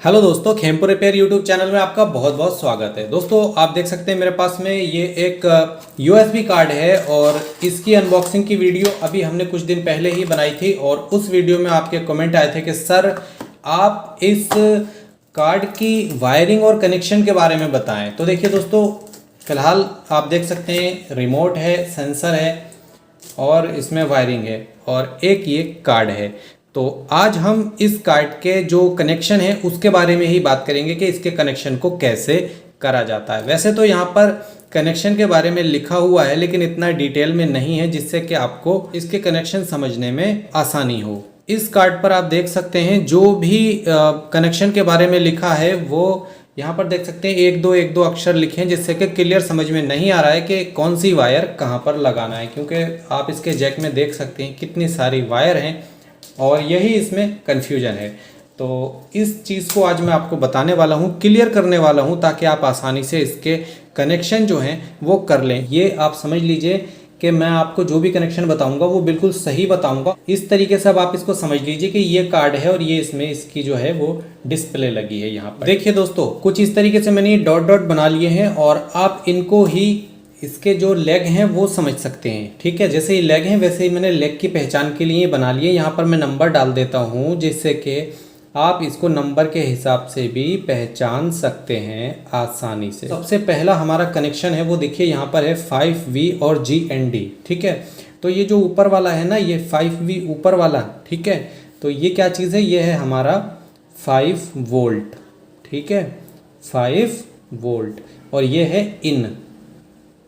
Hello दोस्तों, Khempur repair YouTube channel में आपका बहुत बहुत स्वागत है। दोस्तों आप देख सकते हैं मेरे पास में ये एक यूएसबी कार्ड है और इसकी अनबॉक्सिंग की वीडियो अभी हमने कुछ दिन पहले ही बनाई थी और उस वीडियो में आपके कमेंट आए थे कि सर आप इस कार्ड की वायरिंग और कनेक्शन के बारे में बताएं। तो देखिए दोस्तों, फिलहाल आप देख सकते हैं रिमोट है, सेंसर है और इसमें वायरिंग है और एक ये कार्ड है। तो आज हम इस कार्ड के जो कनेक्शन है उसके बारे में ही बात करेंगे कि इसके कनेक्शन को कैसे करा जाता है। वैसे तो यहाँ पर कनेक्शन के बारे में लिखा हुआ है लेकिन इतना डिटेल में नहीं है जिससे कि आपको इसके कनेक्शन समझने में आसानी हो। इस कार्ड पर आप देख सकते हैं जो भी कनेक्शन के बारे में लिखा है वो यहाँ पर देख सकते हैं एक दो अक्षर लिखे हैं जिससे कि क्लियर समझ में नहीं आ रहा है कि कौन सी वायर कहाँ पर लगाना है, क्योंकि आप इसके जैक में देख सकते हैं कितनी सारी वायर हैं और यही इसमें कन्फ्यूजन है। तो इस चीज़ को आज मैं आपको बताने वाला हूँ, क्लियर करने वाला हूँ ताकि आप आसानी से इसके कनेक्शन जो हैं वो कर लें। ये आप समझ लीजिए कि मैं आपको जो भी कनेक्शन बताऊंगा वो बिल्कुल सही बताऊंगा। इस तरीके से अब आप इसको समझ लीजिए कि ये कार्ड है और ये इसमें इसकी जो है वो डिस्प्ले लगी है। यहाँ पर देखिए दोस्तों, कुछ इस तरीके से मैंने ये डॉट डॉट बना लिए हैं और आप इनको ही इसके जो लेग हैं वो समझ सकते हैं। ठीक है, जैसे ही लेग हैं वैसे ही मैंने लेग की पहचान के लिए बना लिए। यहाँ पर मैं नंबर डाल देता हूँ जिससे कि आप इसको नंबर के हिसाब से भी पहचान सकते हैं आसानी से। सबसे पहला हमारा कनेक्शन है वो देखिए यहाँ पर है 5V और GND। ठीक है, तो ये जो ऊपर वाला है ना, ये 5V ऊपर वाला, ठीक है, तो ये क्या चीज़ है, ये है हमारा 5 वोल्ट। ठीक है, 5 वोल्ट और ये है इन।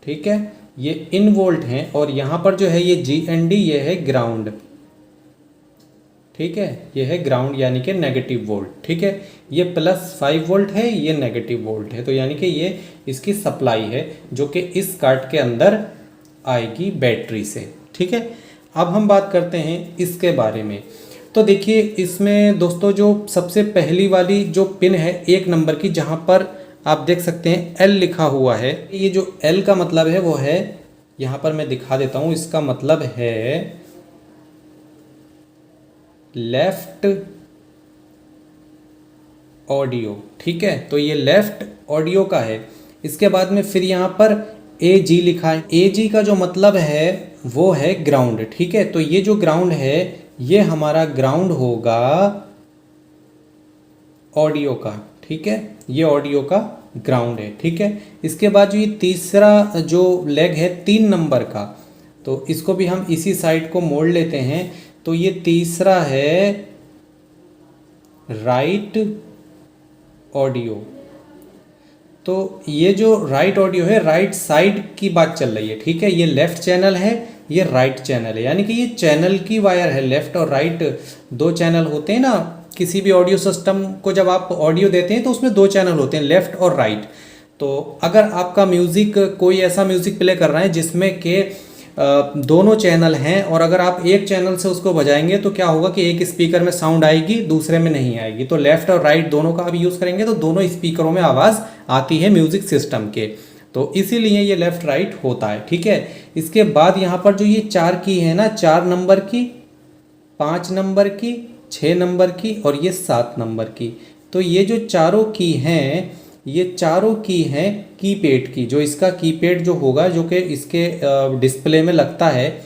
ठीक है, ये इन वोल्ट हैं और यहाँ पर जो है ये GND, ये है ग्राउंड। ठीक है, ये है ग्राउंड यानी कि नेगेटिव वोल्ट। ठीक है, ये +5 वोल्ट है, ये नेगेटिव वोल्ट है, तो यानी कि ये इसकी सप्लाई है जो कि इस कार्ड के अंदर आएगी बैटरी से। ठीक है, अब हम बात करते हैं इसके बारे में। तो देखिए इसमें दोस्तों जो सबसे पहली वाली जो पिन है 1 नंबर की, जहाँ पर आप देख सकते हैं L लिखा हुआ है, ये जो L का मतलब है वो है, यहाँ पर मैं दिखा देता हूँ, इसका मतलब है लेफ्ट ऑडियो। ठीक है, तो ये लेफ्ट ऑडियो का है। इसके बाद में फिर यहाँ पर AG लिखा है। AG का जो मतलब है वो है ग्राउंड। ठीक है, तो ये जो ग्राउंड है ये हमारा ग्राउंड होगा ऑडियो का। ठीक है, ये ऑडियो का ग्राउंड है। ठीक है, इसके बाद ये तीसरा जो लेग है 3 नंबर का, तो इसको भी हम इसी साइड को मोड़ लेते हैं। तो ये तीसरा है राइट ऑडियो। तो ये जो राइट ऑडियो है, राइट साइड की बात चल रही है। ठीक है, ये लेफ्ट चैनल है, ये राइट चैनल है, यानी कि ये चैनल की वायर है। लेफ्ट और राइट 2 चैनल होते हैं ना किसी भी ऑडियो सिस्टम को, जब आप ऑडियो देते हैं तो उसमें 2 चैनल होते हैं, लेफ्ट और राइट। तो अगर आपका म्यूज़िक, कोई ऐसा म्यूज़िक प्ले कर रहा है जिसमें कि दोनों चैनल हैं और अगर आप एक चैनल से उसको बजाएंगे तो क्या होगा कि एक स्पीकर में साउंड आएगी, दूसरे में नहीं आएगी। तो लेफ्ट और राइट दोनों का आप यूज़ करेंगे तो दोनों स्पीकरों में आवाज़ आती है म्यूज़िक सिस्टम के, तो इसीलिए ये लेफ्ट राइट होता है। ठीक है, इसके बाद यहाँ पर जो ये 4 की है ना, 4 नंबर की, 5 नंबर की, 6 नंबर की और ये 7 नंबर की, तो ये जो चारों की हैं, ये चारों की हैं कीपैड की। जो इसका कीपैड जो होगा, जो कि इसके डिस्प्ले में लगता है,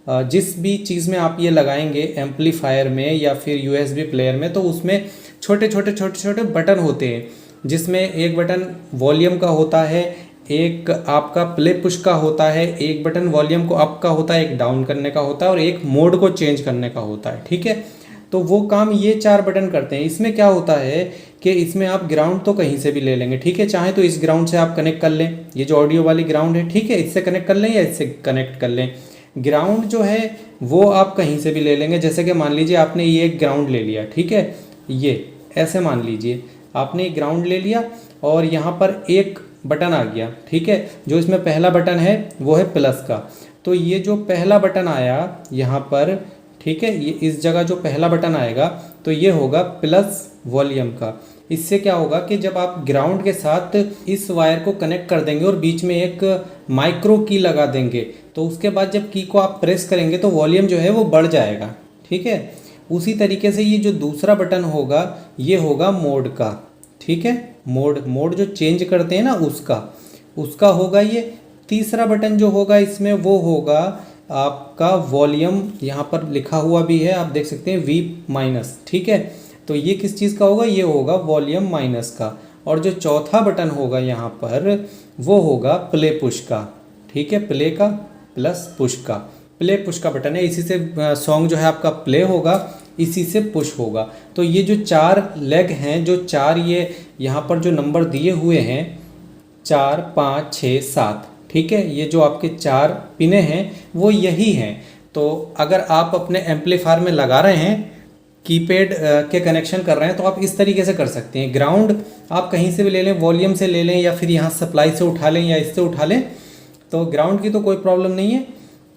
जिस भी चीज़ में आप ये लगाएंगे, एम्पलीफायर में या फिर USB प्लेयर में, तो उसमें छोटे छोटे बटन होते हैं, जिसमें एक बटन वॉल्यूम का होता है, एक आपका प्ले पुश का होता है, एक बटन वॉल्यूम को अप का होता है, एक डाउन करने का होता है और एक मोड को चेंज करने का होता है। ठीक है, तो वो काम ये 4 बटन करते हैं। इसमें क्या होता है कि इसमें आप ग्राउंड तो कहीं से भी ले लेंगे। ठीक है, चाहे तो इस ग्राउंड से आप कनेक्ट कर लें, ये जो ऑडियो वाली ग्राउंड है, ठीक है, इससे कनेक्ट कर लें या इससे कनेक्ट कर लें। ग्राउंड जो है वो आप कहीं से भी ले लेंगे। जैसे कि मान लीजिए आपने ये एक ग्राउंड ले लिया, ठीक है, ये ऐसे मान लीजिए आपने एक ग्राउंड ले लिया और यहाँ पर एक बटन आ गया। ठीक है, जो इसमें पहला बटन है वो है प्लस का, तो ये जो पहला बटन आया यहाँ पर, ठीक है, ये इस जगह जो पहला बटन आएगा तो ये होगा प्लस वॉल्यूम का। इससे क्या होगा कि जब आप ग्राउंड के साथ इस वायर को कनेक्ट कर देंगे और बीच में एक माइक्रो की लगा देंगे, तो उसके बाद जब की को आप प्रेस करेंगे तो वॉल्यूम जो है वो बढ़ जाएगा। ठीक है, उसी तरीके से ये जो दूसरा बटन होगा ये होगा मोड का, ठीक है। मोड जो चेंज करते हैं ना उसका होगा ये। तीसरा बटन जो होगा इसमें वो होगा आपका वॉल्यूम, यहाँ पर लिखा हुआ भी है, आप देख सकते हैं V-, ठीक है। तो ये किस चीज़ का होगा, ये होगा वॉल्यूम माइनस का। और जो चौथा बटन होगा यहाँ पर वो होगा प्ले पुश का, ठीक है। प्ले का प्लस पुश का, प्ले पुश का बटन है, इसी से सॉन्ग जो है आपका प्ले होगा, इसी से पुश होगा। तो ये जो 4 लेग हैं, जो 4 ये यहाँ पर जो नंबर दिए हुए हैं 4, 5, 6, 7, ठीक है, ये जो आपके 4 पिने हैं वो यही हैं। तो अगर आप अपने एम्पलीफायर में लगा रहे हैं, कीपैड के कनेक्शन कर रहे हैं, तो आप इस तरीके से कर सकते हैं। ग्राउंड आप कहीं से भी ले लें, वॉल्यूम से ले लें या फिर यहाँ सप्लाई से उठा लें या इससे उठा लें, तो ग्राउंड की तो कोई प्रॉब्लम नहीं है।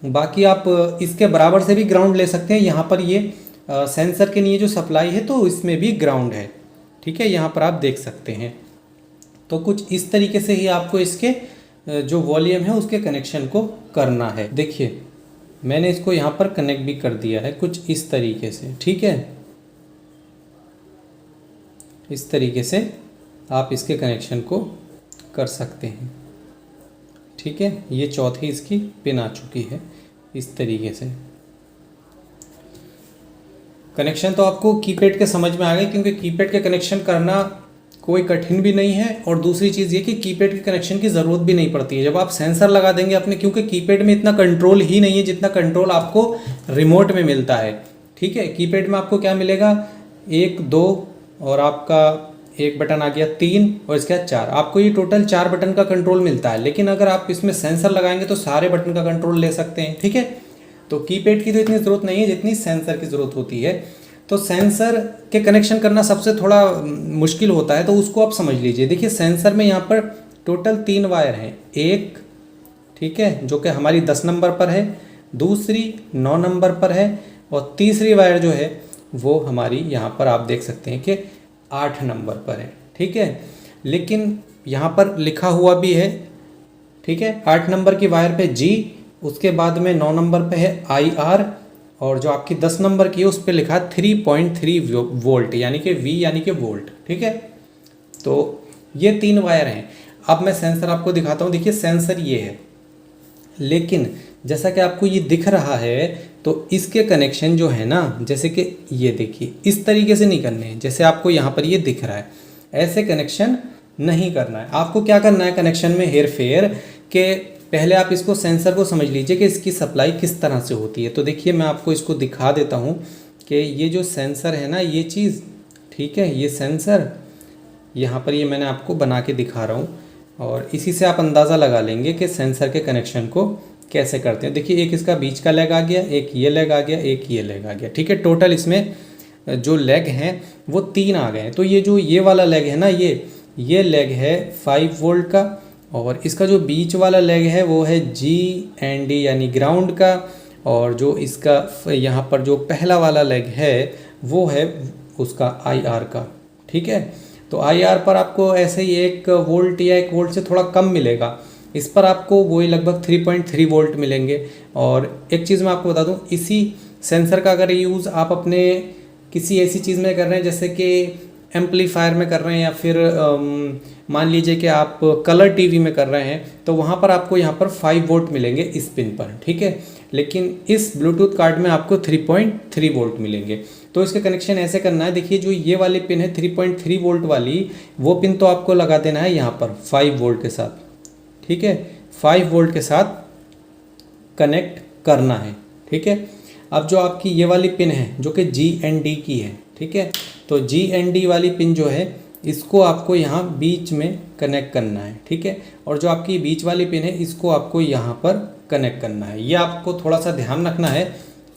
बाकी आप इसके बराबर से भी ग्राउंड ले सकते हैं। यहाँ पर ये सेंसर के लिए जो सप्लाई है तो इसमें भी ग्राउंड है, ठीक है, यहाँ पर आप देख सकते हैं। तो कुछ इस तरीके से ही आपको इसके जो वॉल्यूम है उसके कनेक्शन को करना है। देखिए मैंने इसको यहाँ पर कनेक्ट भी कर दिया है कुछ इस तरीके से, ठीक है। इस तरीके से आप इसके कनेक्शन को कर सकते हैं, ठीक है। ये चौथी इसकी पिन आ चुकी है। इस तरीके से कनेक्शन तो आपको कीपैड के समझ में आ गए, क्योंकि कीपैड के कनेक्शन करना कोई कठिन भी नहीं है। और दूसरी चीज़ ये कि कीपैड के कनेक्शन की ज़रूरत भी नहीं पड़ती है जब आप सेंसर लगा देंगे अपने, क्योंकि कीपैड में इतना कंट्रोल ही नहीं है जितना कंट्रोल आपको रिमोट में मिलता है, ठीक है। कीपैड में आपको क्या मिलेगा, 1, 2 और आपका एक बटन आ गया 3 और इसके बाद 4, आपको ये टोटल 4 बटन का कंट्रोल मिलता है। लेकिन अगर आप इसमें सेंसर लगाएंगे तो सारे बटन का कंट्रोल ले सकते हैं, ठीक है। तो कीपैड की तो इतनी ज़रूरत नहीं है जितनी सेंसर की ज़रूरत होती है। तो सेंसर के कनेक्शन करना सबसे थोड़ा मुश्किल होता है, तो उसको आप समझ लीजिए। देखिए सेंसर में यहाँ पर टोटल 3 वायर हैं, एक, ठीक है, जो कि हमारी 10 नंबर पर है, दूसरी 9 नंबर पर है और तीसरी वायर जो है वो हमारी यहाँ पर आप देख सकते हैं कि 8 नंबर पर है, ठीक है। लेकिन यहाँ पर लिखा हुआ भी है, ठीक है, 8 नंबर की वायर पे G, उसके बाद में 9 नंबर पे है IR और जो आपकी 10 नंबर की है उस पर लिखा है 3.3 वोल्ट, यानी कि V यानी कि वोल्ट, ठीक है। तो ये 3 वायर हैं। अब मैं सेंसर आपको दिखाता हूँ। देखिए सेंसर ये है, लेकिन जैसा कि आपको ये दिख रहा है तो इसके कनेक्शन जो है ना, जैसे कि ये देखिए इस तरीके से नहीं करने हैं जैसे आपको यहाँ पर ये दिख रहा है, ऐसे कनेक्शन नहीं करना है। आपको क्या करना है कनेक्शन में हेर फेर के, पहले आप इसको सेंसर को समझ लीजिए कि इसकी सप्लाई किस तरह से होती है। तो देखिए मैं आपको इसको दिखा देता हूँ कि ये जो सेंसर है ना, ये चीज़, ठीक है, ये सेंसर यहाँ पर ये मैंने आपको बना के दिखा रहा हूँ और इसी से आप अंदाज़ा लगा लेंगे कि सेंसर के कनेक्शन को कैसे करते हैं। देखिए एक इसका बीच का लेग आ गया, एक ये लेग आ गया, एक ये लेग आ गया, ठीक है। टोटल इसमें जो लेग हैं वो 3 आ गए हैं। तो ये जो ये वाला लेग है ना, ये लेग है 5 वोल्ट का और इसका जो बीच वाला लेग है वो है G&D यानी ग्राउंड का, और जो इसका यहाँ पर जो पहला वाला लेग है वो है उसका IR का, ठीक है। तो IR पर आपको ऐसे ही 1 वोल्ट या 1 वोल्ट से थोड़ा कम मिलेगा, इस पर आपको वही लगभग 3.3 वोल्ट मिलेंगे। और एक चीज़ मैं आपको बता दूं, इसी सेंसर का अगर यूज़ आप अपने किसी ऐसी चीज़ में कर रहे हैं जैसे कि एम्पलीफायर में कर रहे हैं या फिर मान लीजिए कि आप कलर टीवी में कर रहे हैं, तो वहाँ पर आपको यहाँ पर 5 वोल्ट मिलेंगे इस पिन पर, ठीक है। लेकिन इस ब्लूटूथ कार्ड में आपको 3.3 वोल्ट मिलेंगे। तो इसके कनेक्शन ऐसे करना है। देखिए जो ये वाली पिन है 3.3 वोल्ट वाली, वो पिन तो आपको लगा देना है यहाँ पर 5 वोल्ट के साथ, ठीक है, 5 वोल्ट के साथ कनेक्ट करना है, ठीक है। अब जो आपकी ये वाली पिन है जो कि G&D की है, ठीक है, तो G&D वाली पिन जो है इसको आपको यहाँ बीच में कनेक्ट करना है, ठीक है। और जो आपकी बीच वाली पिन है इसको आपको यहाँ पर कनेक्ट करना है। ये आपको थोड़ा सा ध्यान रखना है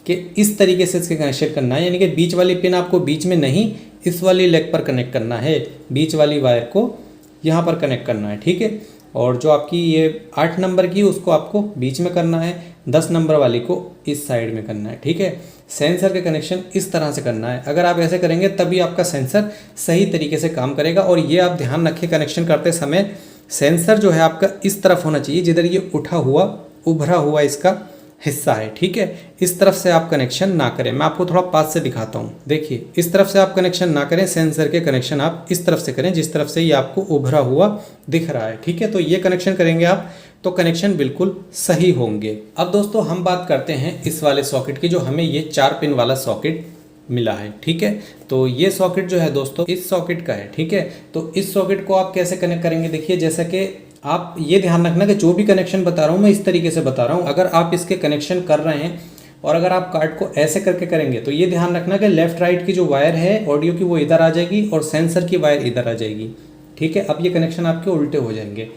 कि इस तरीके से इसके कनेक्शन करना है, यानी कि बीच वाली पिन आपको बीच में नहीं, इस वाली लेग पर कनेक्ट करना है, बीच वाली वायर को यहाँ पर कनेक्ट करना है, ठीक है। और जो आपकी ये 8 नंबर की उसको आपको बीच में करना है, 10 नंबर वाली को इस साइड में करना है, ठीक है। सेंसर के कनेक्शन इस तरह से करना है। अगर आप ऐसे करेंगे तभी आपका सेंसर सही तरीके से काम करेगा। और ये आप ध्यान रखें कनेक्शन करते समय सेंसर जो है आपका इस तरफ होना चाहिए जिधर ये उठा हुआ उभरा हुआ इसका हिस्सा है, ठीक है। इस तरफ से आप कनेक्शन ना करें, मैं आपको थोड़ा पास से दिखाता हूँ। देखिए इस तरफ से आप कनेक्शन ना करें, सेंसर के कनेक्शन आप इस तरफ से करें जिस तरफ से ये आपको उभरा हुआ दिख रहा है, ठीक है। तो ये कनेक्शन करेंगे आप तो कनेक्शन बिल्कुल सही होंगे। अब दोस्तों हम बात करते हैं इस वाले सॉकेट की, जो हमें ये 4 पिन वाला सॉकेट मिला है, ठीक है। तो ये सॉकेट जो है दोस्तों इस सॉकेट का है, ठीक है। तो इस सॉकेट को आप कैसे कनेक्ट करेंगे, देखिए जैसा कि आप ये ध्यान रखना कि जो भी कनेक्शन बता रहा हूँ मैं इस तरीके से बता रहा हूँ। अगर आप इसके कनेक्शन कर रहे हैं और अगर आप कार्ड को ऐसे करके करेंगे तो ये ध्यान रखना कि लेफ्ट राइट की जो वायर है ऑडियो की वो इधर आ जाएगी और सेंसर की वायर इधर आ जाएगी, ठीक है। अब ये कनेक्शन आपके उल्टे हो जाएंगे।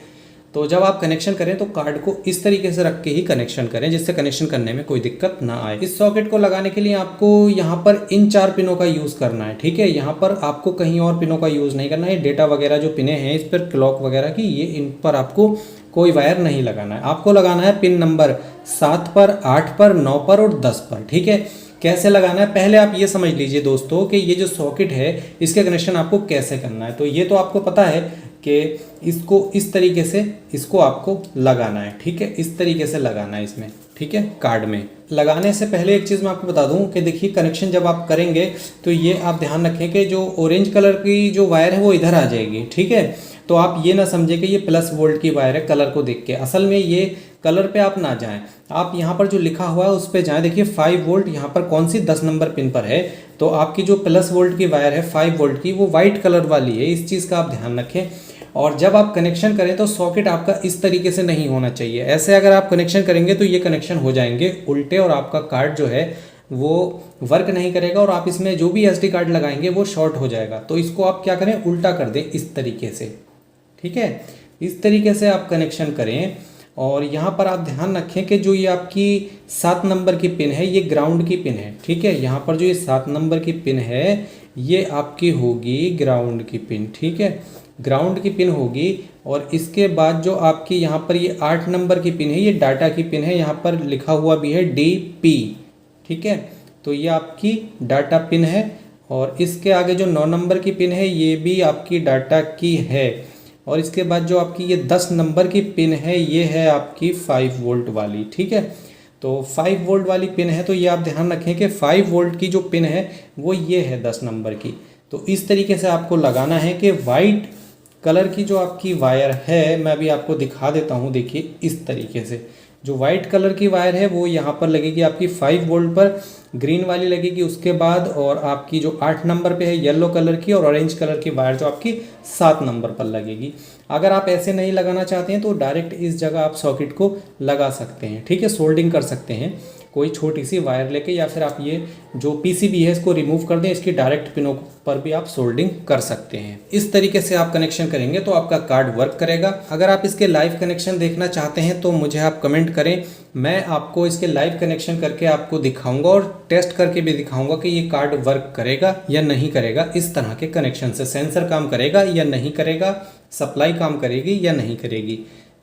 तो जब आप कनेक्शन करें तो कार्ड को इस तरीके से रख के ही कनेक्शन करें जिससे कनेक्शन करने में कोई दिक्कत ना आए। इस सॉकेट को लगाने के लिए आपको यहाँ पर इन 4 पिनों का यूज़ करना है, ठीक है। यहाँ पर आपको कहीं और पिनों का यूज़ नहीं करना है। डेटा वगैरह जो पिनें हैं इस पर क्लॉक वगैरह की, ये इन पर आपको कोई वायर नहीं लगाना है। आपको लगाना है पिन नंबर 7 पर, 8 पर, 9 पर और 10 पर, ठीक है। कैसे लगाना है पहले आप ये समझ लीजिए दोस्तों कि ये जो सॉकेट है इसके कनेक्शन आपको कैसे करना है। तो ये तो आपको पता है कि इसको इस तरीके से इसको आपको लगाना है, ठीक है। इस तरीके से लगाना है इसमें, ठीक है। कार्ड में लगाने से पहले एक चीज़ मैं आपको बता दूं कि देखिए कनेक्शन जब आप करेंगे तो ये आप ध्यान रखें कि जो ऑरेंज कलर की जो वायर है वो इधर आ जाएगी, ठीक है। तो आप ये ना समझे कि ये प्लस वोल्ट की वायर है कलर को देख के, असल में ये कलर पे आप ना जाएं, आप यहाँ पर जो लिखा हुआ है उस पर जाएं। देखिए 5 वोल्ट यहाँ पर कौन सी 10 नंबर पिन पर है, तो आपकी जो प्लस वोल्ट की वायर है 5 वोल्ट की वो वाइट कलर वाली है, इस चीज़ का आप ध्यान रखें। और जब आप कनेक्शन करें तो सॉकेट आपका इस तरीके से नहीं होना चाहिए। ऐसे अगर आप कनेक्शन करेंगे तो ये कनेक्शन हो जाएंगे उल्टे और आपका कार्ड जो है वो वर्क नहीं करेगा और आप इसमें जो भी SD कार्ड लगाएंगे वो शॉर्ट हो जाएगा। तो इसको आप क्या करें, उल्टा कर दें इस तरीके से, ठीक है। इस तरीके से आप कनेक्शन करें और यहाँ पर आप ध्यान रखें कि जो ये आपकी 7 नंबर की पिन है ये ग्राउंड की पिन है, ठीक है। यहाँ पर जो ये 7 नंबर की पिन है ये आपकी होगी ग्राउंड की पिन, ठीक है। ग्राउंड की पिन होगी और इसके बाद जो आपकी यहाँ पर ये 8 नंबर की पिन है ये डाटा की पिन है, यहाँ पर लिखा हुआ भी है DP, ठीक है। तो ये आपकी डाटा पिन है और इसके आगे जो 9 नंबर की पिन है ये भी आपकी डाटा की है और इसके बाद जो आपकी ये 10 नंबर की पिन है ये है आपकी 5 वोल्ट वाली, ठीक है। तो 5 वोल्ट वाली पिन है तो ये आप ध्यान रखें कि 5 वोल्ट की जो पिन है वो ये है 10 नंबर की। तो इस तरीके से आपको लगाना है कि वाइट कलर की जो आपकी वायर है मैं अभी आपको दिखा देता हूँ। देखिए इस तरीके से जो वाइट कलर की वायर है वो यहाँ पर लगेगी आपकी 5 वोल्ट पर, ग्रीन वाली लगेगी उसके बाद, और आपकी जो 8 नंबर पे है येलो कलर की और ऑरेंज कलर की वायर जो आपकी 7 नंबर पर लगेगी। अगर आप ऐसे नहीं लगाना चाहते हैं तो डायरेक्ट इस जगह आप सॉकेट को लगा सकते हैं, ठीक है। सोल्डिंग कर सकते हैं कोई छोटी सी वायर लेके, या फिर आप ये जो PCB है इसको रिमूव कर दें, इसकी डायरेक्ट पिनों पर भी आप सोल्डिंग कर सकते हैं। इस तरीके से आप कनेक्शन करेंगे तो आपका कार्ड वर्क करेगा। अगर आप इसके लाइव कनेक्शन देखना चाहते हैं तो मुझे आप कमेंट करें, मैं आपको इसके लाइव कनेक्शन करके आपको दिखाऊंगा और टेस्ट करके भी दिखाऊंगा कि ये कार्ड वर्क करेगा या नहीं करेगा। इस तरह के कनेक्शन से सेंसर काम करेगा या नहीं करेगा, सप्लाई काम करेगी या नहीं करेगी।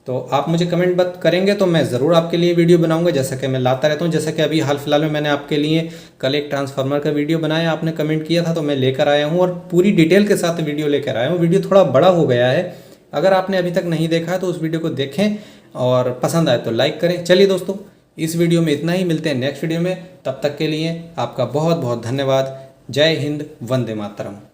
तो आप मुझे कमेंट बात करेंगे तो मैं ज़रूर आपके लिए वीडियो बनाऊंगा, जैसा कि मैं लाता रहता हूं। जैसा कि अभी हाल फिलहाल में मैंने आपके लिए कल एक ट्रांसफार्मर का वीडियो बनाया, आपने कमेंट किया था तो मैं लेकर आया हूं और पूरी डिटेल के साथ वीडियो लेकर आया हूं। वीडियो थोड़ा बड़ा हो गया है, अगर आपने अभी तक नहीं देखा है तो उस वीडियो को देखें और पसंद आए तो लाइक करें। चलिए दोस्तों इस वीडियो में इतना ही, मिलते हैं नेक्स्ट वीडियो में। तब तक के लिए आपका बहुत बहुत धन्यवाद। जय हिंद, वंदे मातरम।